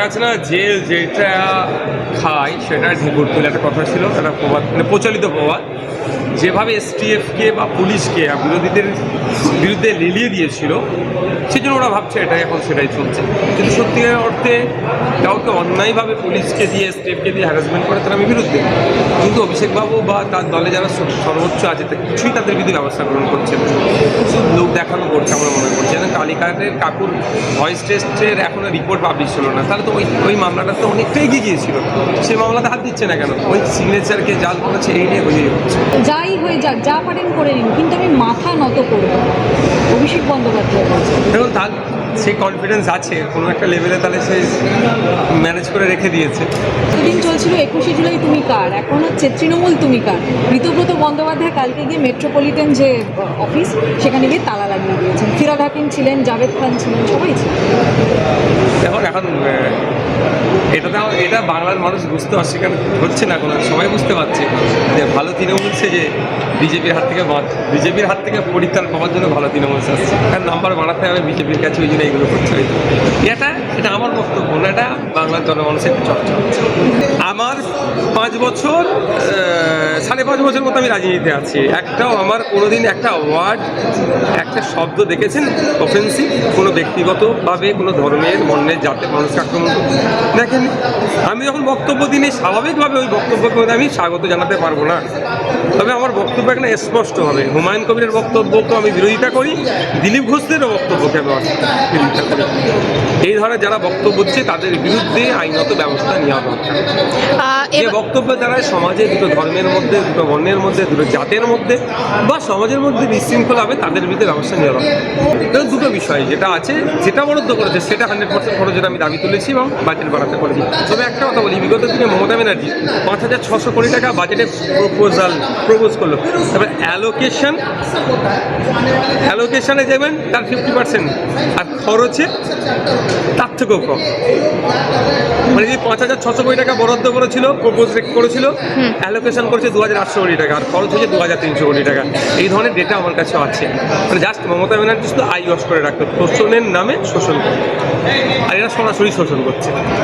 কথা আছে না, জেল যেটা খায় সেটা ঢেকুর তুলে একটা কথা ছিল, একটা প্রবাদ, মানে প্রচলিত প্রবাদ। যেভাবে এসটিএফকে বা পুলিশকে বিরোধীদের বিরুদ্ধে লেলিয়ে দিয়েছিল, সেই জন্য ওরা ভাবছে এটাই এখন সেটাই চলছে। কিন্তু সত্যিকার অর্থে কাউকে অন্যায়ভাবে পুলিশকে দিয়ে এসটিএফকে দিয়ে হ্যারাসমেন্ট করে তারা আমি বিরুদ্ধে, কিন্তু অভিষেকবাবু বা তার দলে যারা সর্বোচ্চ আছে কিছুই তাদের বিরুদ্ধে ব্যবস্থা গ্রহণ করছে না, লোক দেখানো করছে। আমরা মনে করছি যেন কালীকারের কাকুর ভয়েস টেস্টের এখনো রিপোর্ট পাবলিশ হলো না, তাহলে তো ওই মামলাটা তো অনেকটাই এগিয়ে গিয়েছিল। সেই মামলাতে হাত দিচ্ছে না কেন? ওই সিগনেচারকে জাল করেছে, এই নিয়ে বুঝিয়ে হচ্ছে। যাই হয়ে যাক, যা পারেন করে নিন, কিন্তু আমি মাথা নত করব না, অভিষেক বন্দ্যোপাধ্যায় বলছে। দেখুন, তার সে কনফিডেন্স আছে কোনো একটা লেভেলে, তাহলে সে ম্যানেজ করে রেখে দিয়েছে। এতদিন চলছিল 21শে জুলাই তুমি কার, এখন হচ্ছে তৃণমূল তুমি কার। ঋতুব্রত বন্দ্যোপাধ্যায় কালকে গিয়ে মেট্রোপলিটন যে অফিস সেখানে গিয়ে তালা লাগিয়ে দিয়েছেন। ফিরাদ হাকিম ছিলেন, জাভেদ খান ছিলেন, সবাই ছিলেন। এখন এটা বাংলার মানুষ বুঝতে অস্বীকার হচ্ছে না, কোনো সবাই বুঝতে পারছে যে ভালো তৃণমূল সে যে বিজেপির হাত থেকে পরিত্রাণ পাওয়ার জন্য ভালো তৃণমূল আসছে, কারণ নাম্বার বাড়াতে হবে বিজেপির কাছে, ওই জন্য এইগুলো করতে হয়। এটা আমার বক্তব্য না, এটা বাংলার জনমানুষের একটা চর্চা হচ্ছে। আমার 5 বছর 5.5 বছর মতো আমি রাজনীতিতে আছি, একটাও আমার কোনোদিন একটা ওয়ার্ড, একটা শব্দ দেখেছেন অফেন্সিভ কোনো ব্যক্তিগতভাবে কোনো ধর্মের, বর্ণের, জাতের মানুষকে আক্রমণ দেখেন? আমি যখন বক্তব্য দিই স্বাভাবিকভাবে ওই বক্তব্যকে আমি স্বাগত জানাতে পারবো না, তবে আমার বক্তব্য এখানে স্পষ্ট হবে। হুমায়ুন কবিরের বক্তব্যকে আমি বিরোধিতা করি, দিলীপ ঘোষদেরও বক্তব্যকে আমি বিরোধিতা করি। এই ধরনের যারা বক্তব্য দিচ্ছে তাদের বিরুদ্ধে আইনত ব্যবস্থা নেওয়া দরকার। যে বক্তব্য দ্বারা সমাজে দুটো ধর্মের মধ্যে, দুটো বর্ণের মধ্যে, দুটো জাতের মধ্যে বা সমাজের মধ্যে বিশৃঙ্খল হবে, তাদের বিরুদ্ধে ব্যবস্থা নেওয়া দরকার। দুটো বিষয় যেটা আছে, যেটা বরাদ্দ করেছে সেটা 100% খরচের আমি দাবি তুলেছি এবং বাজেট বাড়াতে করেছি। তবে একটা কথা বলি, বিগত দিনে মমতা ব্যানার্জি 5,600 কোটি টাকা বাজেটে প্রপোজ করলো, তবে অ্যালোকেশনে যাবেন তার 50%, আর খরচে তার থেকেও কম। মানে যে 5,600 কোটি টাকা বরাদ্দ করেছিল, প্রপোজ করেছিল, অ্যালোকেশন করেছে 2,800 কোটি টাকা, আর খরচ হয়েছে 2,300 কোটি টাকা। এই ধরনের ডেটা আমার কাছে আছে। মানে জাস্ট মমতা ব্যানার্জি শুধু আই ওয়াশ করে রাখতো, শোষণের নামে শোষণ করতো, আর এরা সরাসরি শোষণ করছে।